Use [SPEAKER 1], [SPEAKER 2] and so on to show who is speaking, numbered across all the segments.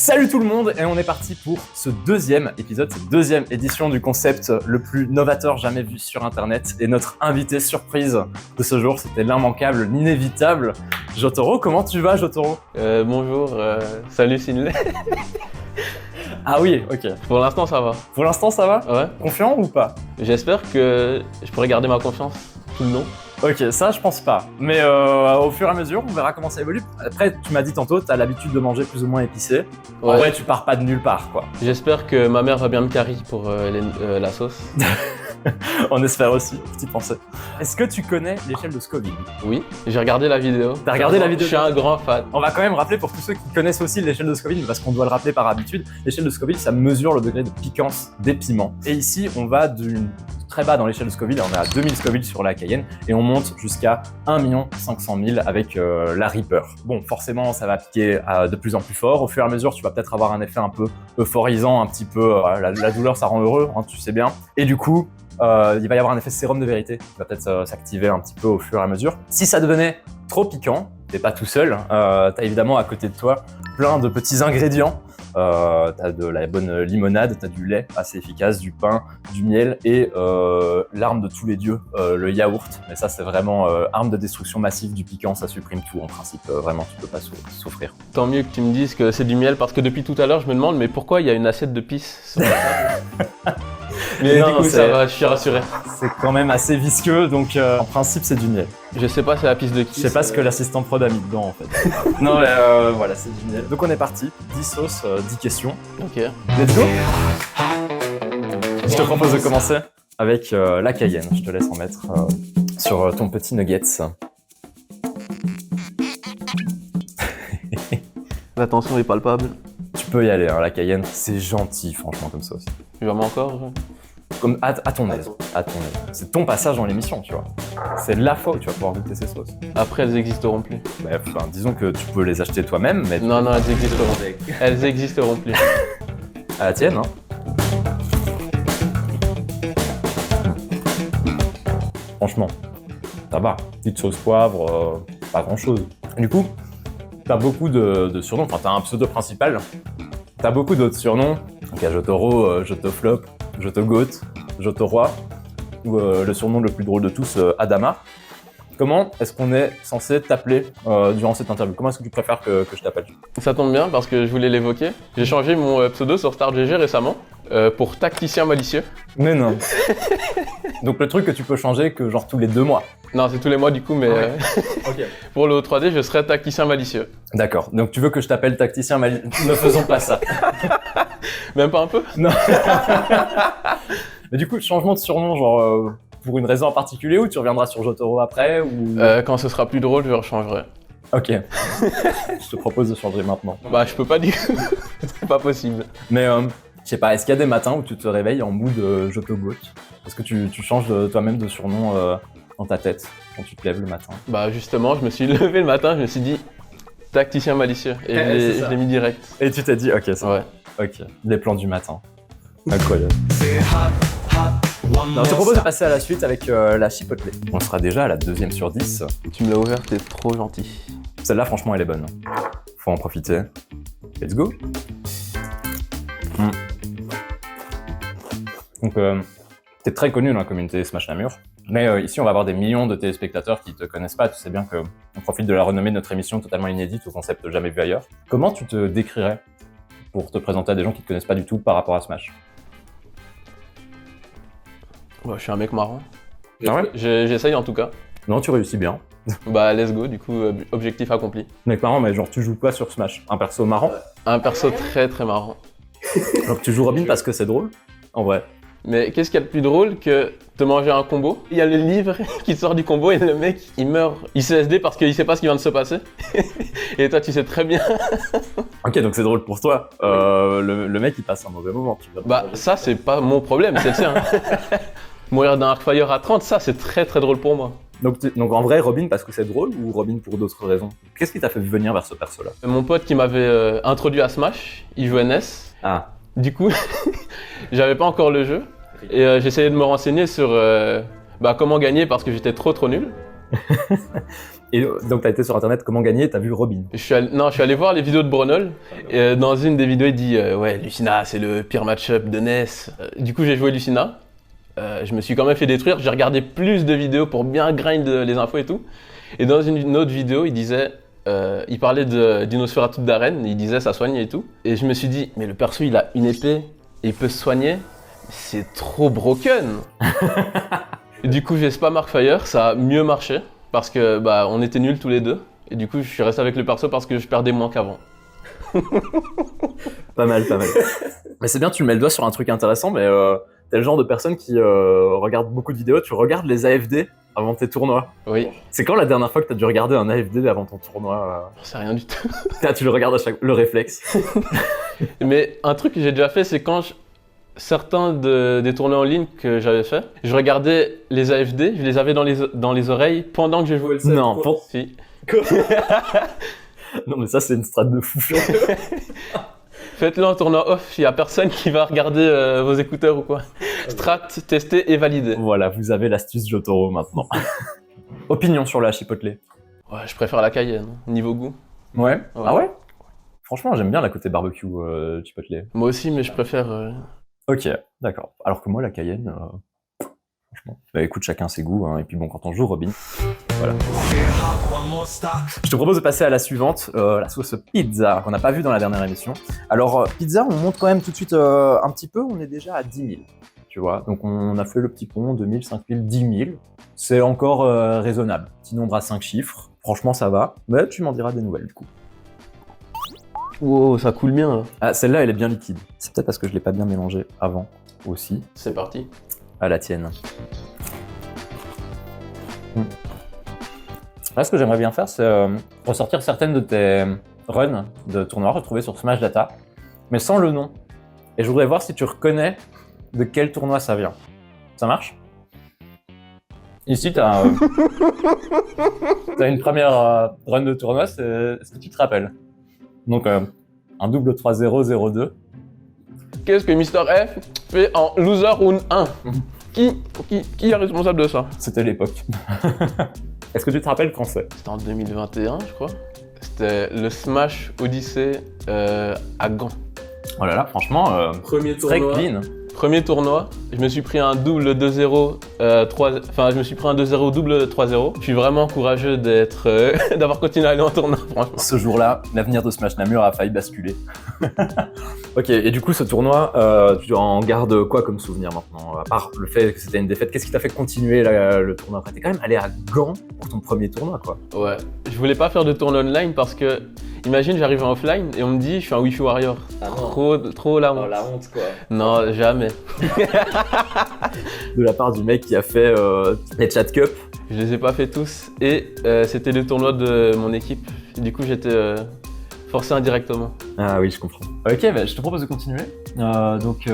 [SPEAKER 1] Salut tout le monde et on est parti pour ce deuxième épisode, cette deuxième édition du concept le plus novateur jamais vu sur internet. Et notre invité surprise de ce jour, c'était l'immanquable, l'inévitable Jotaro. Comment tu vas, Jotaro?
[SPEAKER 2] Bonjour, salut Sinley.
[SPEAKER 1] Ah oui, ok.
[SPEAKER 2] Pour l'instant ça va.
[SPEAKER 1] Pour l'instant ça va?
[SPEAKER 2] Ouais.
[SPEAKER 1] Confiant ou pas?
[SPEAKER 2] J'espère que je pourrai garder ma confiance tout le long.
[SPEAKER 1] Ok, ça je pense pas. Mais au fur et à mesure, on verra comment ça évolue. Après, tu m'as dit tantôt, t'as l'habitude de manger plus ou moins épicé.
[SPEAKER 2] Ouais.
[SPEAKER 1] En vrai, tu pars pas de nulle part, quoi.
[SPEAKER 2] J'espère que ma mère va bien me carrer pour la sauce.
[SPEAKER 1] On espère aussi, petite pensée. Est-ce que tu connais l'échelle de Scoville?
[SPEAKER 2] Oui, j'ai regardé la vidéo.
[SPEAKER 1] T'as regardé la vidéo?
[SPEAKER 2] Je suis un grand fan.
[SPEAKER 1] On va quand même rappeler pour tous ceux qui connaissent aussi l'échelle de Scoville, parce qu'on doit le rappeler par habitude, l'échelle de Scoville, ça mesure le degré de piquance des piments. Et ici, on va du très bas dans l'échelle de Scoville, on est à 2000 Scoville sur la Cayenne, et on monte jusqu'à 1 500 000 avec la Reaper. Bon, forcément, ça va piquer de plus en plus fort. Au fur et à mesure, tu vas peut-être avoir un effet un peu euphorisant, un petit peu, la douleur, ça rend heureux, hein, tu sais bien. Et du coup, il va y avoir un effet sérum de vérité qui va peut-être s'activer un petit peu au fur et à mesure. Si ça devenait trop piquant, t'es pas tout seul, t'as évidemment à côté de toi plein de petits ingrédients. T'as de la bonne limonade, t'as du lait assez efficace, du pain, du miel et l'arme de tous les dieux, le yaourt. Mais ça c'est vraiment arme de destruction massive du piquant, ça supprime tout en principe, vraiment tu peux pas souffrir.
[SPEAKER 2] Tant mieux que tu me dises que c'est du miel parce que depuis tout à l'heure je me demande mais pourquoi il y a une assiette de pisse sur la table. Mais
[SPEAKER 1] non,
[SPEAKER 2] du coup ça va, je suis rassuré.
[SPEAKER 1] C'est quand même assez visqueux donc en principe c'est du miel.
[SPEAKER 2] Je sais pas c'est la pisse de qui.
[SPEAKER 1] Je sais pas ce que l'assistant prod a mis dedans en fait. Non mais voilà c'est du miel. Donc on est parti, 10 sauces, 10 questions.
[SPEAKER 2] Ok.
[SPEAKER 1] Let's go. Je te propose de commencer avec la Cayenne. Je te laisse en mettre sur ton petit nuggets.
[SPEAKER 2] La tension est palpable.
[SPEAKER 1] Tu peux y aller, hein, la Cayenne, c'est gentil franchement comme ça aussi.
[SPEAKER 2] J'en mets encore.
[SPEAKER 1] Comme à ton aise, à ton aise. C'est ton passage dans l'émission, tu vois. C'est la fois où tu vas pouvoir goûter ces sauces.
[SPEAKER 2] Après elles existeront plus.
[SPEAKER 1] Bah, enfin, disons que tu peux les acheter toi-même, mais
[SPEAKER 2] Non, elles existeront plus. Elles existeront plus.
[SPEAKER 1] à la tienne, hein. Franchement, ça va. Petite sauce poivre, pas grand-chose. Du coup, t'as beaucoup de surnoms. Enfin, t'as un pseudo principal. T'as beaucoup d'autres surnoms. Donc, il y a Jotaro, Jotoflop, Jotogoat, Jotoroi, ou le surnom le plus drôle de tous, Adama. Comment est-ce qu'on est censé t'appeler durant cette interview? Comment est-ce que tu préfères que je t'appelle?
[SPEAKER 2] Ça tombe bien parce que je voulais l'évoquer. J'ai changé mon pseudo sur StarGG récemment pour Tacticien Malicieux.
[SPEAKER 1] Mais non. Donc le truc que tu peux changer que genre tous les 2 mois.
[SPEAKER 2] Non, c'est tous les mois du coup, mais
[SPEAKER 1] Ok.
[SPEAKER 2] pour le 3D, je serai Tacticien Malicieux.
[SPEAKER 1] D'accord. Donc tu veux que je t'appelle Tacticien Malicieux? Ne faisons pas ça.
[SPEAKER 2] Même pas un peu?
[SPEAKER 1] Non. Mais du coup, changement de surnom, genre pour une raison en particulier ou tu reviendras sur Jotaro après ou...
[SPEAKER 2] Quand ce sera plus drôle, je rechangerai.
[SPEAKER 1] Ok. Je te propose de changer maintenant.
[SPEAKER 2] Bah, je peux pas dire. C'est pas possible.
[SPEAKER 1] Mais je sais pas, est-ce qu'il y a des matins où tu te réveilles en mood Jotogoat? Est-ce que tu changes toi-même de surnom dans ta tête quand tu te lèves le matin?
[SPEAKER 2] Bah, justement, je me suis levé le matin, je me suis dit Tacticien Malicieux et je l'ai mis direct.
[SPEAKER 1] Et tu t'es dit, ok, ça
[SPEAKER 2] Ouais.
[SPEAKER 1] va. Ok, les plans du matin. Incroyable. Non, je te propose de passer à la suite avec la chipotle. On sera déjà à la 2e sur 10.
[SPEAKER 2] Tu me l'as ouvert, t'es trop gentil.
[SPEAKER 1] Celle-là, franchement, elle est bonne. Faut en profiter. Let's go. Donc, t'es très connu dans la communauté Smash Namur. Mais ici, on va avoir des millions de téléspectateurs qui te connaissent pas. Tu sais bien qu'on profite de la renommée de notre émission totalement inédite au concept jamais vu ailleurs. Comment tu te décrirais pour te présenter à des gens qui te connaissent pas du tout par rapport à Smash?
[SPEAKER 2] Ouais, je suis un mec marrant.
[SPEAKER 1] Ah ouais?
[SPEAKER 2] J'essaye en tout cas.
[SPEAKER 1] Non, tu réussis bien.
[SPEAKER 2] Bah, let's go, du coup, objectif accompli.
[SPEAKER 1] Mec marrant, mais genre tu joues quoi sur Smash? Un perso marrant?
[SPEAKER 2] Un perso très très marrant.
[SPEAKER 1] Donc tu joues Robin parce que c'est drôle? En vrai.
[SPEAKER 2] Mais qu'est-ce qu'il y a de plus drôle que de manger un combo? Il y a le livre qui sort du combo et le mec, il meurt. Il se SD parce qu'il sait pas ce qui vient de se passer. Et toi, tu sais très bien.
[SPEAKER 1] Ok, donc c'est drôle pour toi. Le mec, il passe un mauvais moment. Tu vois.
[SPEAKER 2] Bah, ça, c'est pas mon problème, c'est le sien. Mourir d'un Arcfire à 30, ça, c'est très très drôle pour moi.
[SPEAKER 1] Donc en vrai, Robin parce que c'est drôle ou Robin pour d'autres raisons? Qu'est-ce qui t'a fait venir vers ce perso-là?
[SPEAKER 2] Mon pote qui m'avait introduit à Smash, il jouait NES.
[SPEAKER 1] Ah.
[SPEAKER 2] Du coup, j'avais pas encore le jeu. Et j'essayais de me renseigner sur comment gagner parce que j'étais trop nul.
[SPEAKER 1] Et donc t'as été sur internet comment gagner, t'as vu Robin.
[SPEAKER 2] Non, je suis allé voir les vidéos de Bronol. Et dans une des vidéos, il dit ouais, Lucina, c'est le pire match-up de NES. Du coup, j'ai joué Lucina. Je me suis quand même fait détruire. J'ai regardé plus de vidéos pour bien grind les infos et tout. Et dans une autre vidéo, il disait, il parlait d'une Nosferatu d'arène. Il disait ça soigne et tout. Et je me suis dit, mais le perso, il a une épée et il peut se soigner. C'est trop broken. Et du coup, j'ai spam Arcfire. Ça a mieux marché parce que on était nuls tous les deux. Et du coup, je suis resté avec le perso parce que je perdais moins qu'avant.
[SPEAKER 1] Pas mal. Mais c'est bien, tu mets le doigt sur un truc intéressant, mais t'es le genre de personne qui regarde beaucoup de vidéos, tu regardes les AFD avant tes tournois.
[SPEAKER 2] Oui.
[SPEAKER 1] C'est quand la dernière fois que t'as dû regarder un AFD avant ton tournoi
[SPEAKER 2] C'est rien du tout.
[SPEAKER 1] Tu le regardes le réflexe.
[SPEAKER 2] Mais un truc que j'ai déjà fait, c'est quand certains des tournois en ligne que j'avais fait, je regardais les AFD, je les avais dans les oreilles pendant que je jouais le set.
[SPEAKER 1] Non,
[SPEAKER 2] Si.
[SPEAKER 1] Quoi? Non mais ça c'est une strat de fou.
[SPEAKER 2] Faites-le en tournoi off, il n'y a personne qui va regarder vos écouteurs ou quoi. Strat, testé et validé.
[SPEAKER 1] Voilà, vous avez l'astuce Jotaro maintenant. Opinion sur la chipotle.
[SPEAKER 2] Ouais, je préfère la Cayenne, niveau goût.
[SPEAKER 1] Ouais. Ah ouais? Franchement, j'aime bien la côté barbecue chipotle.
[SPEAKER 2] Moi aussi, mais je préfère...
[SPEAKER 1] Ok, d'accord. Alors que moi, la Cayenne, franchement... Bah écoute, chacun ses goûts, hein. Et puis bon, quand on joue Robin, voilà. Je te propose de passer à la suivante, la sauce pizza, qu'on n'a pas vue dans la dernière émission. Alors, pizza, on monte quand même tout de suite un petit peu, on est déjà à 10 000, tu vois. Donc on a fait le petit pont, 2 000, 5 000, 10 000. C'est encore raisonnable. Petit nombre à 5 chiffres, franchement ça va. Mais tu m'en diras des nouvelles du coup.
[SPEAKER 2] Wow, ça coule bien là.
[SPEAKER 1] Ah, celle-là, elle est bien liquide. C'est peut-être parce que je l'ai pas bien mélangée avant aussi.
[SPEAKER 2] C'est parti.
[SPEAKER 1] À la tienne. Là, ce que j'aimerais bien faire, c'est ressortir certaines de tes runs de tournois retrouvés sur Smash Data, mais sans le nom. Et je voudrais voir si tu reconnais de quel tournoi ça vient. Ça marche? Ici, t'as une première run de tournoi, c'est ce que tu te rappelles. Donc, un double 3-0, 0-2.
[SPEAKER 2] Qu'est-ce que Mister F fait en loser round 1? Qui est responsable de ça?
[SPEAKER 1] C'était l'époque. Est-ce que tu te rappelles quand c'est?
[SPEAKER 2] C'était en 2021, je crois. C'était le Smash Odyssey à Gand.
[SPEAKER 1] Oh là là, franchement,
[SPEAKER 2] Premier
[SPEAKER 1] très clean.
[SPEAKER 2] Premier tournoi, je me suis pris un double 2-0, je me suis pris un 2-0 double 3-0. Je suis vraiment courageux d'avoir continué à aller en tournoi, franchement.
[SPEAKER 1] Ce jour-là, l'avenir de Smash Namur a failli basculer. Ok, et du coup, ce tournoi, tu en gardes quoi comme souvenir maintenant? À part le fait que c'était une défaite, qu'est-ce qui t'a fait continuer le tournoi après? T'es quand même allé à Gand pour ton premier tournoi, quoi.
[SPEAKER 2] Ouais, je voulais pas faire de tournoi online parce que, imagine, j'arrive en offline et on me dit je suis un Wi-Fi Warrior.
[SPEAKER 1] Ah
[SPEAKER 2] Trop la honte.
[SPEAKER 1] Oh, la honte, quoi.
[SPEAKER 2] Non, jamais.
[SPEAKER 1] De la part du mec qui a fait les chat cup.
[SPEAKER 2] Je les ai pas fait tous et c'était le tournoi de mon équipe. Du coup, j'étais forcé indirectement.
[SPEAKER 1] Ah oui, je comprends. Ok, bah, je te propose de continuer. Donc,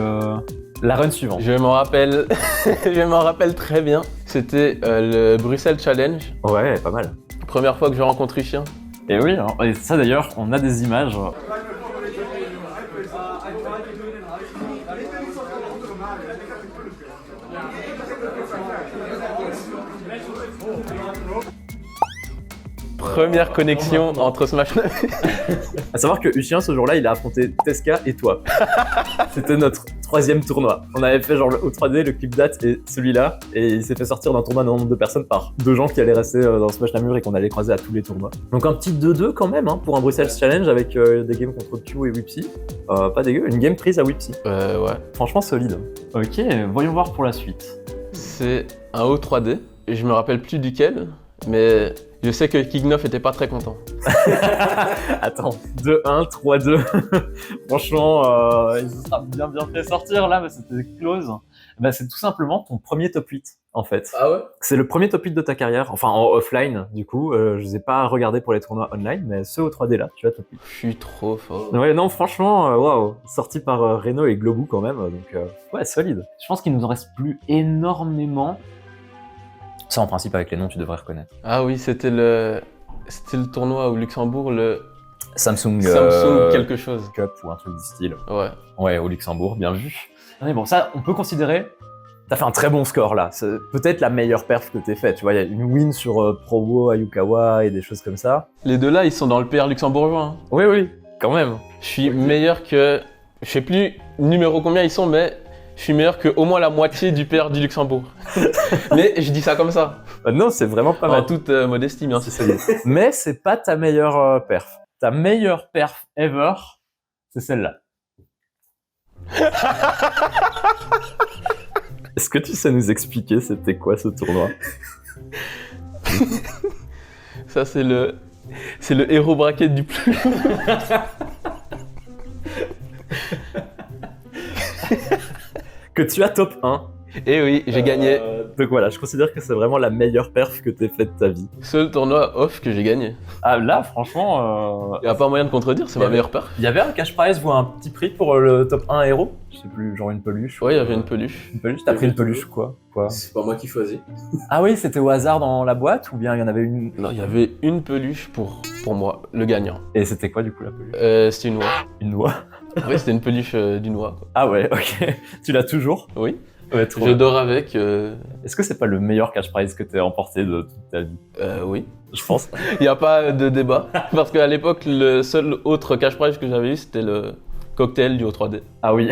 [SPEAKER 1] la run suivante.
[SPEAKER 2] Je m'en rappelle, je m'en rappelle très bien. C'était le Bruxelles Challenge.
[SPEAKER 1] Ouais, pas mal.
[SPEAKER 2] Première fois que je rencontre Richien.
[SPEAKER 1] Et oui, hein, et ça d'ailleurs, on a des images.
[SPEAKER 2] Première connexion entre Smash.
[SPEAKER 1] À savoir que Uchien, ce jour-là, il a affronté Teska et toi. C'était notre troisième tournoi. On avait fait genre le O3D, le clip date et celui-là. Et il s'est fait sortir d'un tournoi d'un nombre de personnes par deux gens qui allaient rester dans Smash Namur et qu'on allait croiser à tous les tournois. Donc un petit 2-2 quand même hein, pour un Bruxelles Challenge avec des games contre Q et Whipsy. Pas dégueu, une game prise à Whipsy.
[SPEAKER 2] Ouais.
[SPEAKER 1] Franchement solide. Ok, voyons voir pour la suite.
[SPEAKER 2] C'est un O3D. Et je me rappelle plus duquel, mais je sais que Kignoff était pas très content.
[SPEAKER 1] Attends, 2-1, 3-2. Franchement, il se sera bien fait sortir là, mais c'était close. Bah, c'est tout simplement ton premier top 8, en fait.
[SPEAKER 2] Ah ouais?
[SPEAKER 1] C'est le premier top 8 de ta carrière, enfin en offline, du coup. Je les ai pas regardés pour les tournois online, mais ceux au 3D là, tu as top 8.
[SPEAKER 2] Je suis trop fort.
[SPEAKER 1] Ouais, non, franchement, waouh. Sorti par Reno et Globou quand même, donc ouais, solide. Je pense qu'il nous en reste plus énormément. Ça, en principe, avec les noms, tu devrais reconnaître.
[SPEAKER 2] Ah oui, c'était le tournoi au Luxembourg, le
[SPEAKER 1] Samsung
[SPEAKER 2] quelque chose.
[SPEAKER 1] Cup ou un truc du style.
[SPEAKER 2] Ouais.
[SPEAKER 1] Ouais, au Luxembourg, bien vu. Mais bon, ça, on peut considérer T'as fait un très bon score là. C'est peut-être la meilleure perf que t'aies fait. Tu vois, il y a une win sur Provo, Ayukawa et des choses comme ça.
[SPEAKER 2] Les deux là, ils sont dans le PR luxembourgeois. Hein.
[SPEAKER 1] Oui, oui, quand même.
[SPEAKER 2] Je suis meilleur que... Je sais plus numéro combien ils sont, mais je suis meilleur que au moins la moitié du PR du Luxembourg. Mais je dis ça comme ça.
[SPEAKER 1] Non, c'est vraiment pas
[SPEAKER 2] En
[SPEAKER 1] mal.
[SPEAKER 2] toute modestie, bien sûr.
[SPEAKER 1] Mais c'est pas ta meilleure perf. Ta meilleure perf ever, c'est celle-là. Est-ce que tu sais nous expliquer c'était quoi ce tournoi?
[SPEAKER 2] Ça, c'est le héros bracket du plus.
[SPEAKER 1] Que tu as top 1.
[SPEAKER 2] Eh oui, j'ai gagné.
[SPEAKER 1] Donc voilà, je considère que c'est vraiment la meilleure perf que t'aies fait de ta vie.
[SPEAKER 2] Seul tournoi off que j'ai gagné.
[SPEAKER 1] Ah là, franchement...
[SPEAKER 2] Y a pas moyen de contredire, c'est ma meilleure perf.
[SPEAKER 1] Il y avait un cash prize ou un petit prix pour le top 1 héros? Je sais plus, genre une peluche.
[SPEAKER 2] Ouais, il y avait une peluche.
[SPEAKER 1] Une peluche? T'as pris une peluche quoi?
[SPEAKER 3] C'est pas moi qui choisis.
[SPEAKER 1] Ah oui, c'était au hasard dans la boîte ou bien il y en avait une?
[SPEAKER 2] Non, il y avait une peluche pour moi, le gagnant.
[SPEAKER 1] Et c'était quoi du coup la peluche?
[SPEAKER 2] C'était une noix.
[SPEAKER 1] Une noix?
[SPEAKER 2] Oui, c'était une peluche d'une noix. Quoi.
[SPEAKER 1] Ah ouais, ok. Tu l'as toujours?
[SPEAKER 2] Oui.
[SPEAKER 1] Ouais, trop
[SPEAKER 2] Je
[SPEAKER 1] bien.
[SPEAKER 2] dors avec.
[SPEAKER 1] Est-ce que c'est pas le meilleur cash prize que t'aies emporté de toute ta vie?
[SPEAKER 2] Oui.
[SPEAKER 1] Je pense.
[SPEAKER 2] Il n'y a pas de débat. Parce qu'à l'époque, le seul autre cash prize que j'avais eu, c'était le cocktail du O3D.
[SPEAKER 1] Ah oui.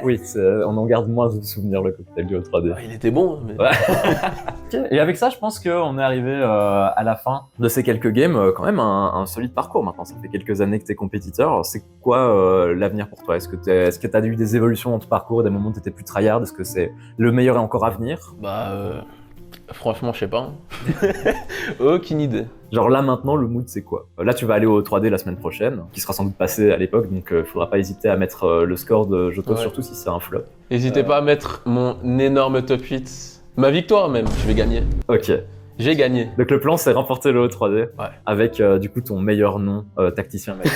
[SPEAKER 1] Oui, on en garde moins de souvenirs le cocktail du O3D.
[SPEAKER 2] Ah, il était bon. Mais...
[SPEAKER 1] Ouais. Ok. Et avec ça, je pense qu'on est arrivé à la fin de ces quelques games. Quand même un solide parcours maintenant. Ça fait quelques années que t'es compétiteur. C'est quoi l'avenir pour toi? Est-ce que t'as eu des évolutions dans ton parcours, des moments où t'étais plus tryhard? Est-ce que c'est le meilleur est encore à venir?
[SPEAKER 2] Franchement, je sais pas. Aucune idée.
[SPEAKER 1] Genre là maintenant, le mood c'est quoi? Là tu vas aller au 3D la semaine prochaine, qui sera sans doute passé à l'époque, donc faudra pas hésiter à mettre le score de Joto,
[SPEAKER 2] Ouais.
[SPEAKER 1] surtout si c'est un flop.
[SPEAKER 2] N'hésitez pas à mettre mon énorme top 8. Ma victoire même, je vais gagner.
[SPEAKER 1] Ok.
[SPEAKER 2] J'ai gagné.
[SPEAKER 1] Donc le plan c'est remporter le 3D
[SPEAKER 2] Ouais.
[SPEAKER 1] avec du coup ton meilleur nom, tacticien mec.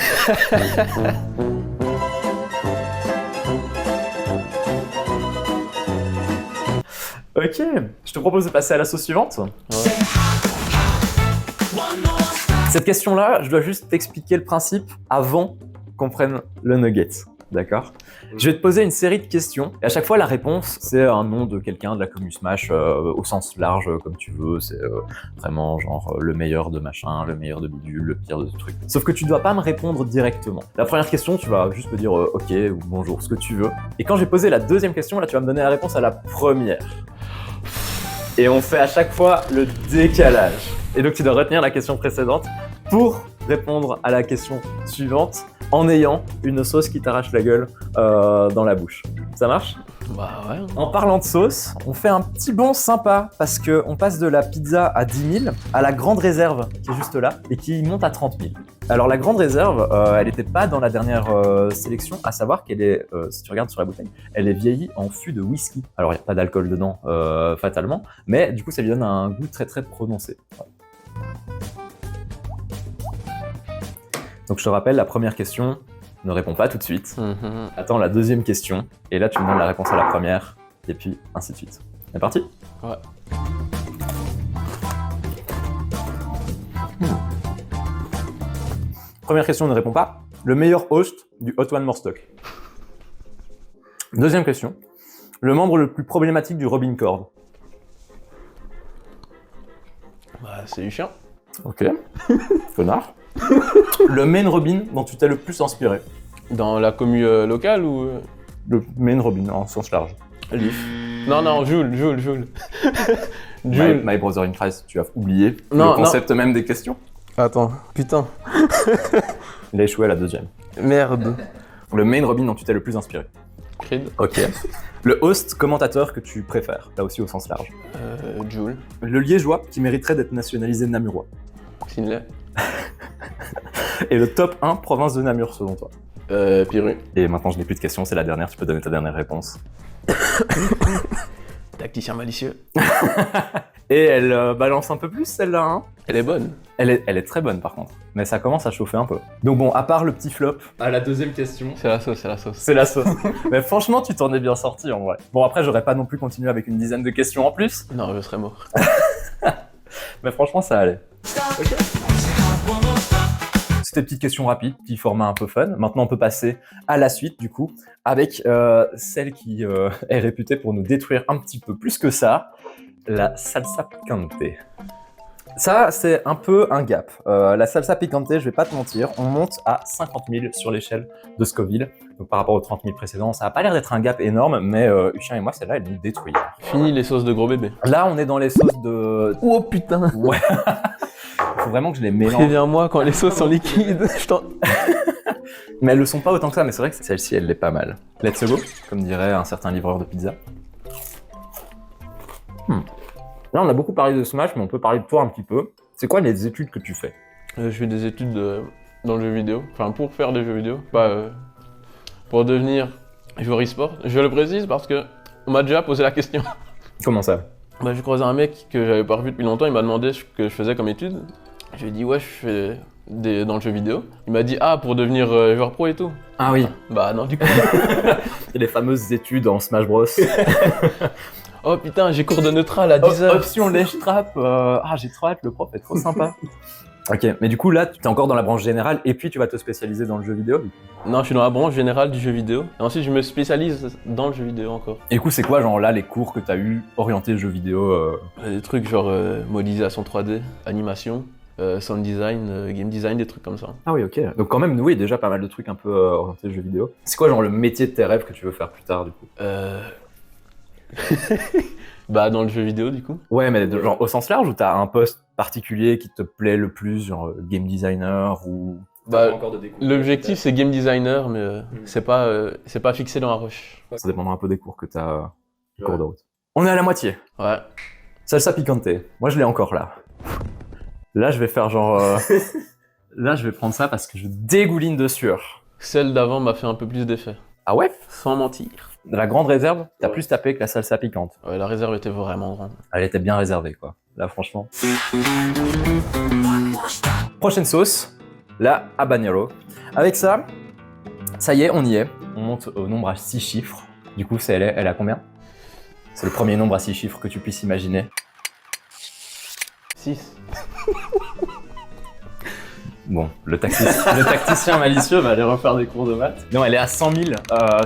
[SPEAKER 1] Ok, je te propose de passer à la sauce suivante.
[SPEAKER 2] Ouais.
[SPEAKER 1] Cette question-là, je dois juste t'expliquer le principe avant qu'on prenne le nugget. D'accord? Je vais te poser une série de questions et à chaque fois la réponse c'est un nom de quelqu'un de la commu Smash au sens large comme tu veux, c'est vraiment genre le meilleur de machin, le meilleur de bidule, le pire de ce truc. Sauf que tu dois pas me répondre directement. La première question tu vas juste me dire ok ou bonjour, ce que tu veux. Et quand j'ai posé la deuxième question, là tu vas me donner la réponse à la première. Et on fait à chaque fois le décalage. Et donc tu dois retenir la question précédente pour répondre à la question suivante en ayant une sauce qui t'arrache la gueule dans la bouche. Ça marche?
[SPEAKER 2] Bah ouais.
[SPEAKER 1] En parlant de sauce, on fait un petit bond sympa parce qu'on passe de la pizza à 10 000 à la grande réserve qui est juste là et qui monte à 30 000. Alors la grande réserve, elle n'était pas dans la dernière sélection, à savoir qu'elle est, si tu regardes sur la bouteille, elle est vieillie en fût de whisky. Alors il n'y a pas d'alcool dedans fatalement, mais du coup ça lui donne un goût très très prononcé. Ouais. Donc je te rappelle, la première question, ne réponds pas tout de suite. Attends la deuxième question, et là tu me donnes la réponse à la première, et puis ainsi de suite. C'est parti?
[SPEAKER 2] Ouais.
[SPEAKER 1] Première question, ne réponds pas. Le meilleur host du Hot One More Stock. Deuxième question. Le membre le plus problématique du Robin Cord.
[SPEAKER 2] Bah c'est du chien.
[SPEAKER 1] Ok. Connard. Le main Robin dont tu t'es le plus inspiré.
[SPEAKER 2] Dans la commu locale ou...
[SPEAKER 1] Le main Robin en sens large.
[SPEAKER 2] Leaf. Non, Jules.
[SPEAKER 1] My Brother in Christ, tu as oublié
[SPEAKER 2] Non,
[SPEAKER 1] le concept même des questions.
[SPEAKER 2] Attends, putain.
[SPEAKER 1] Il a échoué à la deuxième.
[SPEAKER 2] Merde.
[SPEAKER 1] Le main Robin dont tu t'es le plus inspiré.
[SPEAKER 2] Creed.
[SPEAKER 1] Ok. Le host commentateur que tu préfères, là aussi au sens large.
[SPEAKER 2] Jules.
[SPEAKER 1] Le liégeois qui mériterait d'être nationalisé namurois.
[SPEAKER 2] Sinley.
[SPEAKER 1] Et le top 1 province de Namur selon toi.
[SPEAKER 2] Piru.
[SPEAKER 1] Et maintenant je n'ai plus de questions, c'est la dernière, tu peux donner ta dernière réponse.
[SPEAKER 2] Tacticien malicieux.
[SPEAKER 1] Et elle balance un peu plus celle-là, hein.
[SPEAKER 2] Elle est bonne.
[SPEAKER 1] Elle est très bonne par contre, mais ça commence à chauffer un peu. Donc bon, à part le petit flop, à la deuxième question,
[SPEAKER 2] C'est la sauce.
[SPEAKER 1] c'est la sauce. Mais franchement, tu t'en es bien sorti en vrai. Bon après, j'aurais pas non plus continué avec une dizaine de questions en plus,
[SPEAKER 2] Non, je serais mort.
[SPEAKER 1] mais franchement, ça allait. C'était petites questions rapides, petit format un peu fun. Maintenant, on peut passer à la suite, du coup, avec celle qui est réputée pour nous détruire un petit peu plus que ça, la salsa picante. Ça, c'est un peu un gap. La salsa picante, je vais pas te mentir, on monte à 50 000 sur l'échelle de Scoville. Donc par rapport aux 30 000 précédents, ça a pas l'air d'être un gap énorme, mais Uchien et moi, celle-là, elle nous détruit.
[SPEAKER 2] Fini les sauces de gros bébé.
[SPEAKER 1] Là, on est dans les sauces de...
[SPEAKER 2] Oh putain.
[SPEAKER 1] Ouais. Faut vraiment que je les mélange.
[SPEAKER 2] Préviens-moi quand les sauces sont liquides.
[SPEAKER 1] Mais elles le sont pas autant que ça, mais c'est vrai que celle-ci, elle l'est pas mal. Let's go, comme dirait un certain livreur de pizza. Là, on a beaucoup parlé de Smash, mais on peut parler de toi un petit peu. C'est quoi les études que tu fais?
[SPEAKER 2] Je fais des études dans le jeu vidéo, enfin pour faire des jeux vidéo, pas pour devenir joueur e-sport. Je le précise parce que on m'a déjà posé la question.
[SPEAKER 1] Comment ça?
[SPEAKER 2] Bah, j'ai croisé un mec que j'avais pas revu depuis longtemps, il m'a demandé ce que je faisais comme études. Je lui ai dit ouais, je fais dans le jeu vidéo. Il m'a dit ah, pour devenir joueur pro et tout.
[SPEAKER 1] Ah oui.
[SPEAKER 2] Bah non, du coup.
[SPEAKER 1] Et les fameuses études en Smash Bros.
[SPEAKER 2] Oh putain, j'ai cours de neutral à 10h.
[SPEAKER 1] Option lèche-trappe. Ah, j'ai trop hâte, le prof est trop sympa. Ok, mais du coup là, tu es encore dans la branche générale et puis tu vas te spécialiser dans le jeu vidéo.
[SPEAKER 2] Non, je suis dans la branche générale du jeu vidéo. Et ensuite, je me spécialise dans le jeu vidéo encore.
[SPEAKER 1] Et du coup, c'est quoi, genre là, les cours que tu as eu orientés jeu vidéo
[SPEAKER 2] Des trucs genre modélisation 3D, animation, sound design, game design, des trucs comme ça.
[SPEAKER 1] Ah oui, ok. Donc quand même, oui, déjà pas mal de trucs un peu orientés jeu vidéo. C'est quoi, genre le métier de tes rêves que tu veux faire plus tard, du coup
[SPEAKER 2] Bah dans le jeu vidéo du coup.
[SPEAKER 1] Ouais, mais genre au sens large ou t'as un poste particulier qui te plaît le plus, genre game designer ou...
[SPEAKER 2] Bah, l'objectif c'est game designer, mais c'est pas fixé dans la roche.
[SPEAKER 1] Ça dépendra un peu des cours que t'as du cours de route. On est à la moitié.
[SPEAKER 2] Ouais.
[SPEAKER 1] Salsa picante. Moi je l'ai encore là. Là je vais faire genre... Là je vais prendre ça parce que je dégouline de sueur.
[SPEAKER 2] Celle d'avant m'a fait un peu plus d'effet.
[SPEAKER 1] Ah ouais?
[SPEAKER 2] Sans mentir.
[SPEAKER 1] La grande réserve, t'as plus tapé que la salsa piquante.
[SPEAKER 2] Ouais, la réserve était vraiment grande.
[SPEAKER 1] Elle était bien réservée, quoi. Là, franchement. Prochaine sauce, la habanero. Avec ça, ça y est, on y est. On monte au nombre à 6 chiffres. Du coup, elle est à combien? C'est le premier nombre à 6 chiffres que tu puisses imaginer.
[SPEAKER 2] 6.
[SPEAKER 1] Bon, le tacticien malicieux va aller refaire des cours de maths. Non, elle est à 100 000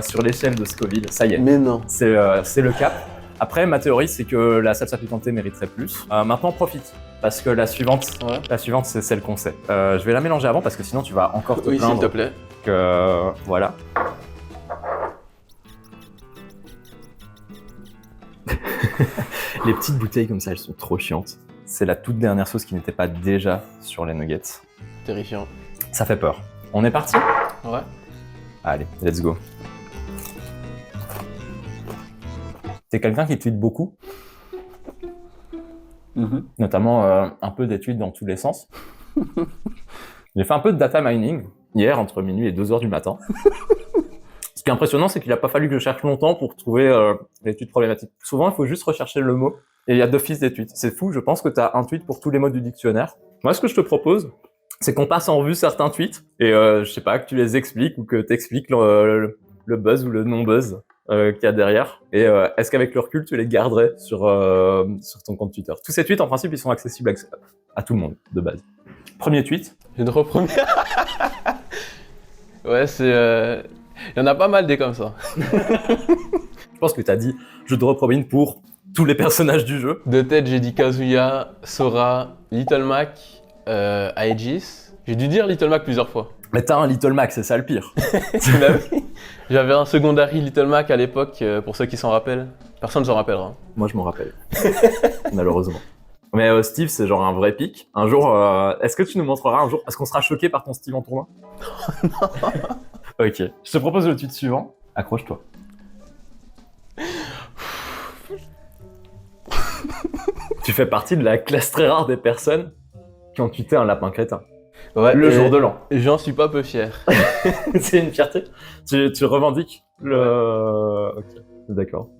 [SPEAKER 1] sur l'échelle de Scoville, ça y est.
[SPEAKER 2] Mais non.
[SPEAKER 1] C'est le cap. Après, ma théorie, c'est que la salsa picante mériterait plus. Maintenant, profite, parce que la suivante, c'est celle qu'on sait. Je vais la mélanger avant, parce que sinon, tu vas encore te plaindre.
[SPEAKER 2] Oui, s'il te plaît.
[SPEAKER 1] Que, voilà. Les petites bouteilles comme ça, elles sont trop chiantes. C'est la toute dernière sauce qui n'était pas déjà sur les nuggets.
[SPEAKER 2] Terrifiant.
[SPEAKER 1] Ça fait peur. On est parti?
[SPEAKER 2] Ouais.
[SPEAKER 1] Allez, let's go. T'es quelqu'un qui tweet beaucoup, notamment un peu d'études dans tous les sens. J'ai fait un peu de data mining hier entre minuit et 2h du matin. Ce qui est impressionnant, c'est qu'il n'a pas fallu que je cherche longtemps pour trouver l'étude problématique. Souvent, il faut juste rechercher le mot et il y a d'office d'études. C'est fou, je pense que tu as un tweet pour tous les mots du dictionnaire. Moi, ce que je te propose, c'est qu'on passe en revue certains tweets et je sais pas, que tu les expliques ou que tu expliques le buzz ou le non-buzz qu'il y a derrière. Et est-ce qu'avec le recul, tu les garderais sur ton compte Twitter? Tous ces tweets, en principe, ils sont accessibles à tout le monde, de base. Premier tweet.
[SPEAKER 2] J'ai droit premier. Ouais, c'est... Il y en a pas mal des comme ça.
[SPEAKER 1] Je pense que tu as dit jeu de Robin pour tous les personnages du jeu.
[SPEAKER 2] De tête, j'ai dit Kazuya, Sora, Little Mac, Aegis. J'ai dû dire Little Mac plusieurs fois.
[SPEAKER 1] Mais t'as un Little Mac, c'est ça le pire.
[SPEAKER 2] J'avais un secondary Little Mac à l'époque, pour ceux qui s'en rappellent. Personne ne s'en rappellera.
[SPEAKER 1] Moi, je m'en rappelle. Malheureusement. Mais Steve, c'est genre un vrai pic. Un jour, est-ce que tu nous montreras un jour? Est-ce qu'on sera choqué par ton Steve en tournoi? Non. Ok. Je te propose le tweet suivant. Accroche-toi. Tu fais partie de la classe très rare des personnes qui ont tweeté un lapin crétin.
[SPEAKER 2] Ouais,
[SPEAKER 1] le jour de l'an.
[SPEAKER 2] J'en suis pas peu fier.
[SPEAKER 1] C'est une fierté. Tu revendiques le... Ok, d'accord.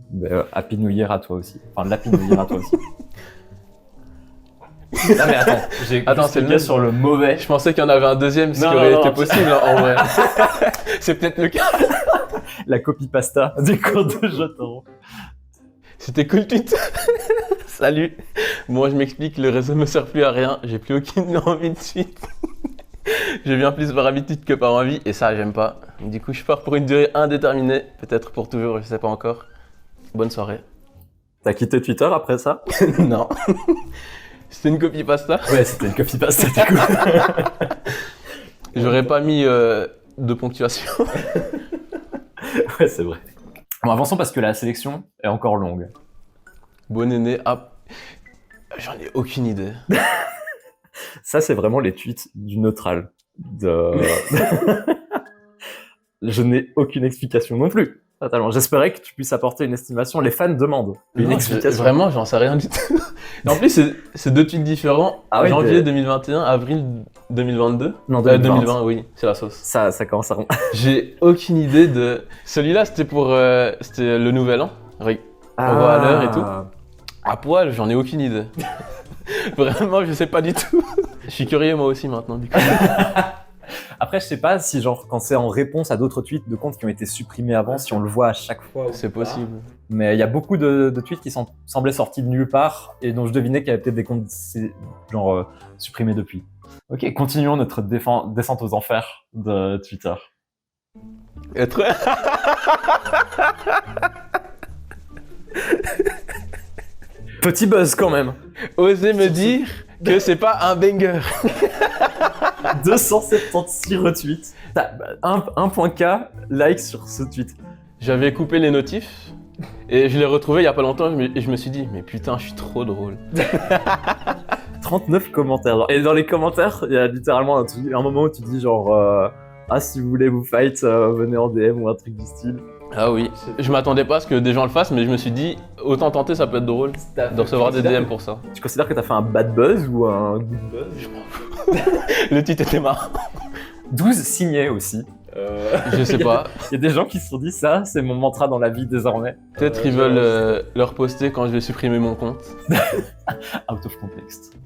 [SPEAKER 1] Happy New Year à toi aussi. Enfin, l'Happy New Year à toi aussi. Non mais attends,
[SPEAKER 2] c'est le
[SPEAKER 1] gars sur le mauvais.
[SPEAKER 2] Je pensais qu'il y en avait un deuxième, ce qui aurait été possible en vrai. C'est peut-être le cas.
[SPEAKER 1] La copie pasta des cours de Jotaro.
[SPEAKER 2] C'était cool tweet. Salut. Moi je m'explique, le réseau me sert plus à rien, j'ai plus aucune envie de suite. Je viens plus par habitude que par envie, et ça, j'aime pas. Du coup, je pars pour une durée indéterminée, peut-être pour toujours, je sais pas encore. Bonne soirée.
[SPEAKER 1] T'as quitté Twitter après ça?
[SPEAKER 2] Non. C'était une copie pasta.
[SPEAKER 1] Ouais, c'était une copy-paste du coup.
[SPEAKER 2] J'aurais pas mis de ponctuation.
[SPEAKER 1] Ouais, c'est vrai. Bon, avançons parce que la sélection est encore longue.
[SPEAKER 2] Bon aîné, ah, j'en ai aucune idée.
[SPEAKER 1] Ça, c'est vraiment les tweets du neutral. Je n'ai aucune explication non plus. Totalement. J'espérais que tu puisses apporter une estimation. Les fans demandent une explication.
[SPEAKER 2] Vraiment, j'en sais rien du tout. Et en plus, c'est deux tweets différents.
[SPEAKER 1] Ah oui,
[SPEAKER 2] janvier 2021, avril 2022.
[SPEAKER 1] Non,
[SPEAKER 2] 2020, oui, c'est la sauce.
[SPEAKER 1] Ça commence à...
[SPEAKER 2] J'ai aucune idée de... Celui-là, c'était pour... c'était le nouvel an. On voit à l'heure et tout. À poil, j'en ai aucune idée. Vraiment, je sais pas du tout. Je suis curieux moi aussi maintenant, du coup.
[SPEAKER 1] Après, je sais pas si genre quand c'est en réponse à d'autres tweets de comptes qui ont été supprimés avant, si on le voit à chaque fois.
[SPEAKER 2] C'est possible.
[SPEAKER 1] Mais il y a beaucoup de tweets qui semblaient sortis de nulle part et dont je devinais qu'il y avait peut-être des comptes genre supprimés depuis. Ok, continuons notre descente aux enfers de Twitter.
[SPEAKER 2] Être...
[SPEAKER 1] Petit buzz quand même.
[SPEAKER 2] Osez me dire que c'est pas un banger.
[SPEAKER 1] 276 retweets. T'as 1.k like sur ce tweet.
[SPEAKER 2] J'avais coupé les notifs et je l'ai retrouvé il y a pas longtemps et je me suis dit mais putain, je suis trop drôle.
[SPEAKER 1] 39 commentaires. Et dans les commentaires, il y a littéralement un moment où tu dis genre ah, si vous voulez vous fight, venez en DM ou un truc du style.
[SPEAKER 2] Ah oui, je m'attendais pas à ce que des gens le fassent, mais je me suis dit, autant tenter, ça peut être drôle de recevoir des DM pour ça.
[SPEAKER 1] Tu considères que t'as fait un bad buzz ou un good buzz?
[SPEAKER 2] Je m'en fous. Le titre était marrant.
[SPEAKER 1] 12 signés aussi.
[SPEAKER 2] Je sais pas.
[SPEAKER 1] Il y a des gens qui se sont dit ça, c'est mon mantra dans la vie désormais.
[SPEAKER 2] Peut-être ils veulent le reposter quand je vais supprimer mon compte.
[SPEAKER 1] Out of context.